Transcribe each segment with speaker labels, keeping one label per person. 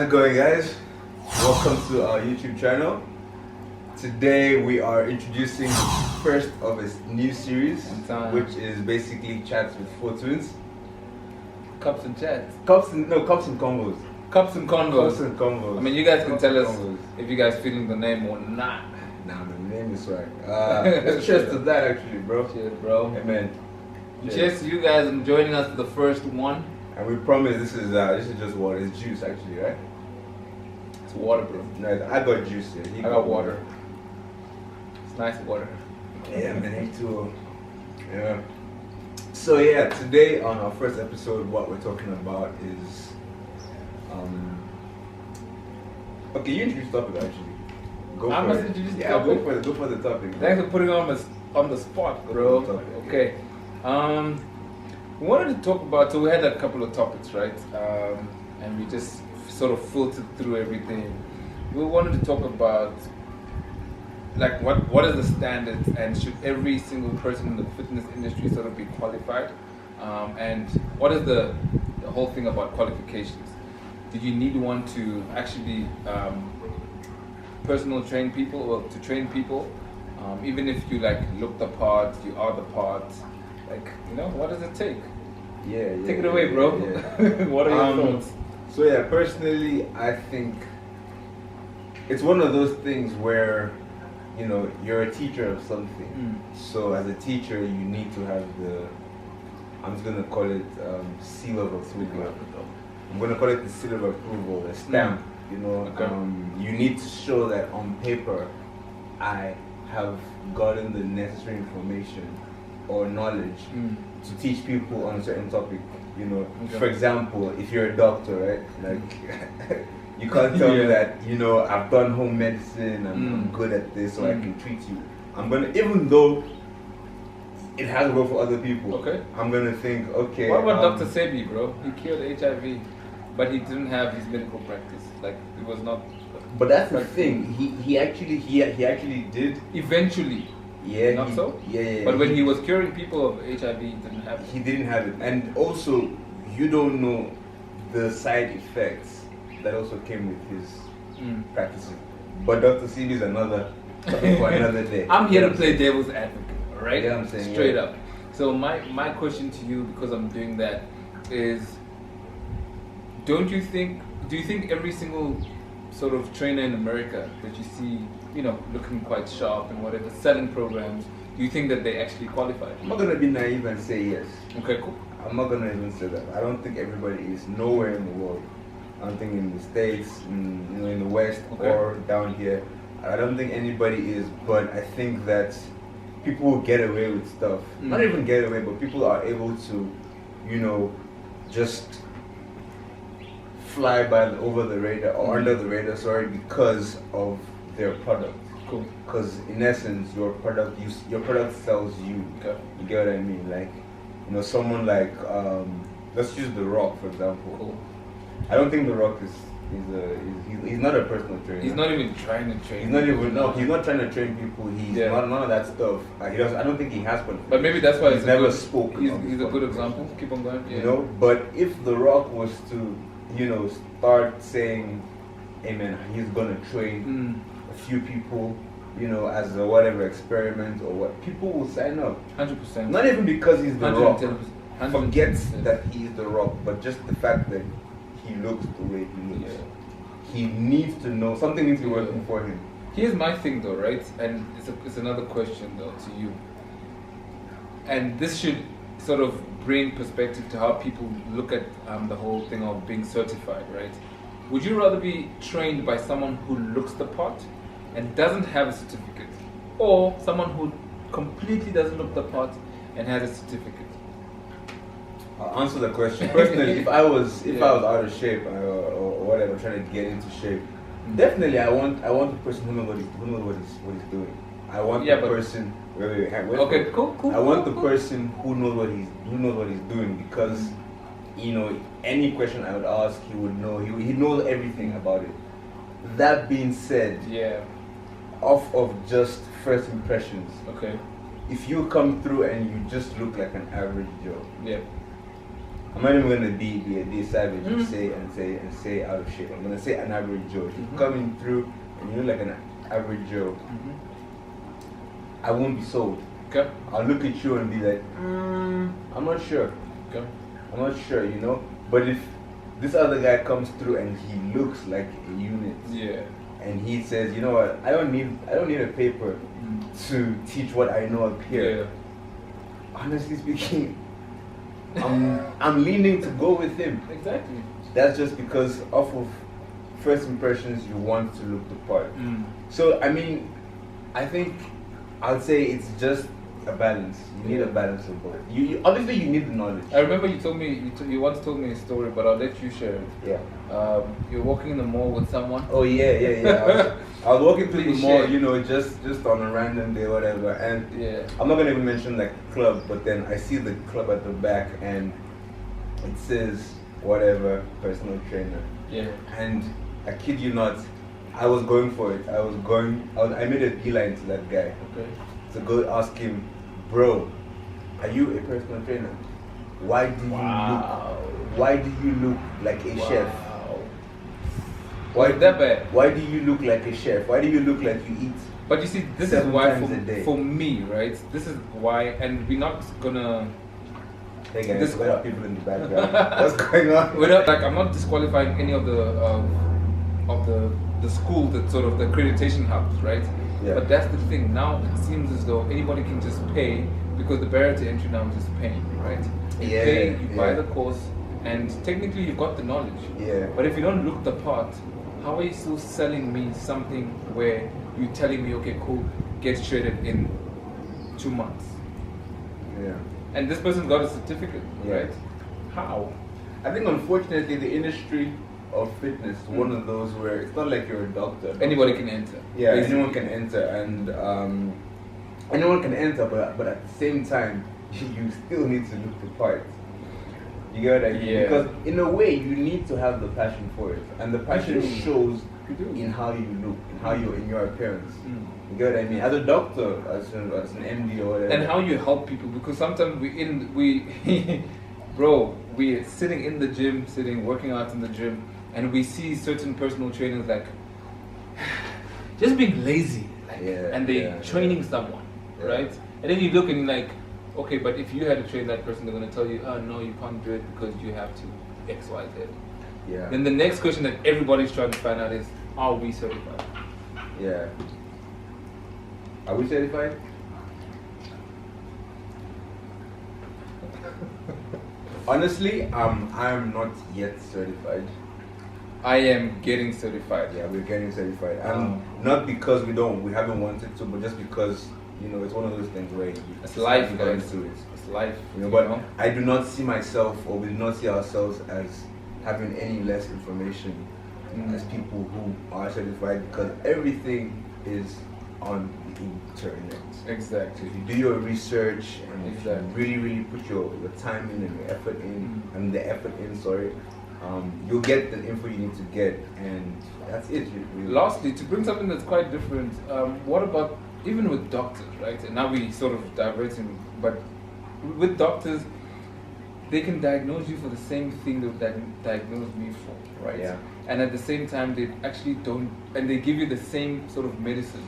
Speaker 1: it going, guys? Welcome to our YouTube channel. Today we are introducing the first of a new series, which is basically chats with Faux Twins.
Speaker 2: Cups and chats.
Speaker 1: Cups and combos.
Speaker 2: Cups and convos.
Speaker 1: Cups and combos.
Speaker 2: I mean, you guys can tell us if you guys feeling the name or not.
Speaker 1: Nah, the name is swag. Let's cheers to that, actually, bro.
Speaker 2: Cheers, bro.
Speaker 1: Amen.
Speaker 2: Cheers to you guys and joining us for the first one.
Speaker 1: And we promise this is just water. It's juice, actually, right?
Speaker 2: It's water, bro.
Speaker 1: No, I got juice here.
Speaker 2: I got water. It's nice water.
Speaker 1: Yeah, man, me too. Yeah. So yeah, today on our first episode, what we're talking about is, okay, you introduce the topic actually. Go
Speaker 2: I
Speaker 1: for
Speaker 2: must
Speaker 1: it.
Speaker 2: introduce the
Speaker 1: Yeah,
Speaker 2: topic.
Speaker 1: go for the topic.
Speaker 2: Thanks for putting on the spot, bro.
Speaker 1: Go for the topic.
Speaker 2: Okay. We wanted to talk about. So we had a couple of topics, right? And we just sort of filtered through everything. We wanted to talk about like what is the standards, and should every single person in the fitness industry sort of be qualified, and what is the whole thing about qualifications? Do you need one to actually personal train people or to train people, even if you like look the part, you are the part, like, you know, what does it take?
Speaker 1: Yeah,
Speaker 2: Take it away, bro.
Speaker 1: Yeah.
Speaker 2: What are your thoughts?
Speaker 1: So yeah, personally, I think it's one of those things where, you know, you're a teacher of something. So as a teacher, you need to have I'm just gonna call it seal of approval. I'm gonna call it the seal of approval, a stamp. You know,
Speaker 2: Okay.
Speaker 1: You need to show that on paper, I have gotten the necessary information or knowledge to teach people on a certain topic. You know,
Speaker 2: Okay.
Speaker 1: for example, if you're a doctor, right? Like, you can't tell me that, you know, I've done home medicine, I'm good at this, so I can treat you. I'm gonna, even though it has worked for other people,
Speaker 2: Okay.
Speaker 1: I'm gonna think, okay.
Speaker 2: What about Dr. Sebi, bro? He cured HIV, but he didn't have his medical practice. Like, it was not.
Speaker 1: But that's the thing. He actually did.
Speaker 2: Eventually.
Speaker 1: Yeah.
Speaker 2: Not so?
Speaker 1: Yeah.
Speaker 2: But when he was curing people of HIV, he didn't have it.
Speaker 1: He didn't have it, and also you don't know the side effects that also came with his practices. But Dr. CB is another topic for another day.
Speaker 2: I'm here to play devil's advocate, alright?
Speaker 1: Yeah, I'm saying,
Speaker 2: straight
Speaker 1: yeah.
Speaker 2: up. So my question to you, because I'm doing that, is do you think every single sort of trainer in America that you see, you know, looking quite sharp and whatever, selling programs, do you think that they actually qualify?
Speaker 1: I'm not gonna be naive and say yes.
Speaker 2: Okay, cool.
Speaker 1: I'm not gonna even say that. I don't think everybody is nowhere in the world. I don't think in the States, in the West,
Speaker 2: Okay.
Speaker 1: or down here. I don't think anybody is, but I think that people will get away with stuff. Not even get away, but people are able to, you know, just fly by over the radar or under the radar, sorry, because of their product.
Speaker 2: Cool.
Speaker 1: Because in essence, your product sells you.
Speaker 2: Okay.
Speaker 1: You get what I mean? Like, you know, someone like let's use The Rock for example.
Speaker 2: Cool.
Speaker 1: I don't think The Rock he's not a personal trainer.
Speaker 2: He's not even trying to train.
Speaker 1: He's not trying to train people. He's none of that stuff. He doesn't. I don't think he has qualifications.
Speaker 2: But maybe that's why
Speaker 1: he's never spoken.
Speaker 2: He's a good example. Keep on going. Yeah.
Speaker 1: You know, but if The Rock was to, you know, start saying, "Hey man, he's gonna train a few people," you know, as a whatever experiment or what, people will sign up.
Speaker 2: 100%.
Speaker 1: Not even because he's The Rock.
Speaker 2: 110%.
Speaker 1: Forgets that he's The Rock, but just the fact that he looks the way he looks.
Speaker 2: Yeah.
Speaker 1: He needs to know something needs to be working for him.
Speaker 2: Here's my thing though, right? And it's another question though to you. And this should sort of bring perspective to how people look at the whole thing of being certified, right? Would you rather be trained by someone who looks the part and doesn't have a certificate, or someone who completely doesn't look the part and has a certificate?
Speaker 1: I'll answer the question. Personally, if I was out of shape or whatever, trying to get into shape, definitely I want the person who knows what he's doing. I want the person. Wait,
Speaker 2: okay, cool.
Speaker 1: I want the person who knows what he's doing, because, you know, any question I would ask, he would know. He knows everything about it. That being said, off of just first impressions,
Speaker 2: okay,
Speaker 1: if you come through and you just look like an average Joe, I'm not even gonna be savage and say out of shape. I'm gonna say an average Joe. If you're coming through and you look like an average Joe, I won't be sold.
Speaker 2: Okay.
Speaker 1: I'll look at you and be like, I'm not sure.
Speaker 2: Okay.
Speaker 1: I'm not sure, you know. But if this other guy comes through and he looks like a unit, and he says, you know what, I don't need a paper to teach what I know up here.
Speaker 2: Yeah.
Speaker 1: Honestly speaking, I'm leaning to go with him.
Speaker 2: Exactly.
Speaker 1: That's just because off of first impressions you want to look the part. So I mean, I think I'd say it's just a balance. You need a balance of both. You obviously you need the knowledge.
Speaker 2: I remember you told me you once told me a story, but I'll let you share it.
Speaker 1: Yeah.
Speaker 2: You're walking in the mall with someone.
Speaker 1: Oh yeah. I was walking through the
Speaker 2: Please
Speaker 1: mall,
Speaker 2: share.
Speaker 1: you know, just on a random day, whatever. And I'm not gonna even mention like club, but then I see the club at the back and it says whatever personal trainer.
Speaker 2: Yeah.
Speaker 1: And I kid you not, I was going for it. I made a beeline to that guy.
Speaker 2: Okay.
Speaker 1: To go ask him, bro, are you a personal trainer? Why do you look like a chef?
Speaker 2: Why that bad?
Speaker 1: Why do you look like a chef? Why do you look like you eat?
Speaker 2: But you see, this is why for me, right? This is why, and we're not gonna.
Speaker 1: Hey guys, there are people in the background. What's going on?
Speaker 2: We're not, like, I'm not disqualifying any of the school that sort of the accreditation hubs, right?
Speaker 1: Yeah.
Speaker 2: But that's the thing. Now it seems as though anybody can just pay because the barrier to entry now is just paying, right? You pay, you buy the course, and technically you've got the knowledge.
Speaker 1: Yeah.
Speaker 2: But if you don't look the part, how are you still selling me something where you're telling me, okay, cool, get shredded in 2 months?
Speaker 1: Yeah.
Speaker 2: And this person got a certificate, right? How?
Speaker 1: I think unfortunately the industry of fitness is one of those where it's not like you're a doctor.
Speaker 2: Anybody can enter.
Speaker 1: Yeah,
Speaker 2: basically.
Speaker 1: anyone can enter, and anyone can enter, but at the same time, you still need to look the part. You get what I mean?
Speaker 2: Yeah.
Speaker 1: Because in a way, you need to have the passion for it, and the passion shows in how you look, in how you in your appearance. You get what I mean? As a doctor, as an MD or whatever.
Speaker 2: And how you help people, because sometimes we're sitting in the gym, working out in the gym, and we see certain personal trainers like just being lazy, like, and they're training someone, right? And then you look and you're like, okay, but if you had to train that person, they're going to tell you, oh no, you can't do it because you have to X, Y, Z.
Speaker 1: Yeah.
Speaker 2: Then the next question that everybody's trying to find out is, are we certified?
Speaker 1: Yeah. Are we certified? Honestly, I'm not yet certified.
Speaker 2: I am getting certified.
Speaker 1: Yeah, we're getting certified. And not because we haven't wanted to, but just because, you know, it's one of those things where
Speaker 2: it's life, guys.
Speaker 1: It's
Speaker 2: life.
Speaker 1: You know, but I do not see myself, or we do not see ourselves as having any less information as people who are certified, because everything is on the internet.
Speaker 2: Exactly.
Speaker 1: If you do your research and if you really, really put your time in and your effort in, you'll get the info you need to get, and that's it. Really.
Speaker 2: Lastly, to bring something that's quite different, what about even with doctors, right? And now we sort of diverting, but with doctors, they can diagnose you for the same thing that diagnosed me for, right?
Speaker 1: Yeah.
Speaker 2: And at the same time, they actually don't, and they give you the same sort of medicine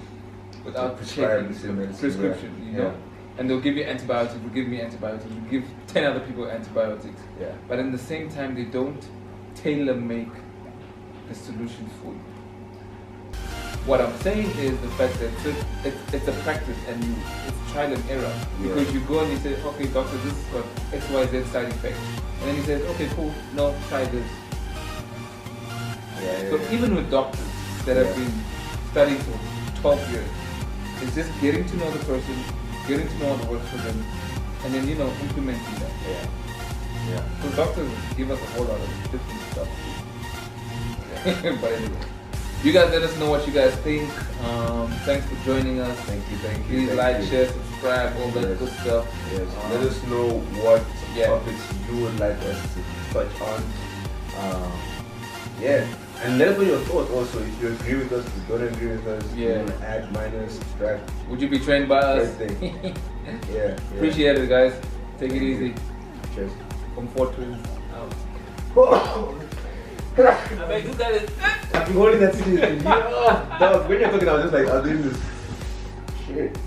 Speaker 2: without checking the prescription, you know? And they'll give you antibiotics, will give me antibiotics, will give 10 other people antibiotics.
Speaker 1: Yeah.
Speaker 2: But at the same time, they don't tailor-make the solution for you. What I'm saying is the fact that it's a practice and it's trial and error. Because you go and you say, okay, doctor, this has got XYZ side effect. And then he says, okay, cool, no, try this. So even with doctors that have been studying for 12 years, it's just getting to know the person, getting to know what works for them, and then, you know, implementing that. So doctors give us a whole lot of different stuff. But anyway, you guys let us know what you guys think. Thanks for joining us.
Speaker 1: Thank you.
Speaker 2: Please like, share, subscribe, all that good stuff.
Speaker 1: Yes. Let us know what topics you would like us to touch on. And let us know your thoughts also. If you agree with us, if you don't agree with us, if you want to add, minus, subtract.
Speaker 2: Would you be trained by us?
Speaker 1: Yeah.
Speaker 2: Appreciate it, guys. Take it easy.
Speaker 1: Cheers.
Speaker 2: from Faux Twins. I mean, you guys.
Speaker 1: I've been holding that seriously. Dog, when you're talking, I was just like, I'm doing this. Shit.